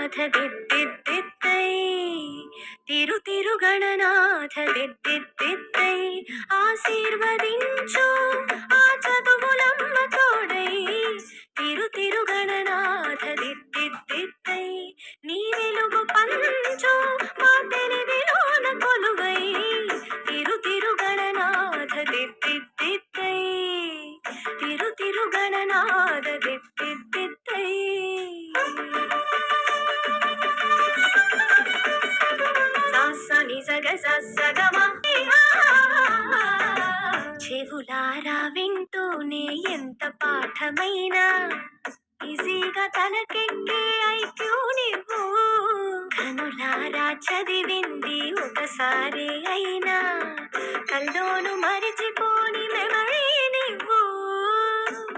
గణనాథ దిద్దిద్దిద్దై తిరు తిరు గణనాథ దిద్దిద్దిద్దై ఆశీర్వదించు ఆ చదువులమ్మ తోడై తిరు తిరు గణనాథ దిద్దిద్దిద్దై నీ వెలుగు పంచు మా తెలివిలోన కొలువై తిరు తిరు గణనాథ దిద్దిద్దిద్దై తిరు తిరు గణనాథ దిద్దిద్దిద్దై సాసని సగ సగమ చెవులారా వింటూనే ఎంత పాఠమైనా ఈజీగా తలకెక్కే ఐక్యూ నువ్వు కనులారా చదివింది ఒకసారి అయినా కల్లోను మరిచిపోని మెమరీ నువ్వు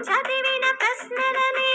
చదివిన ప్రశ్నలనే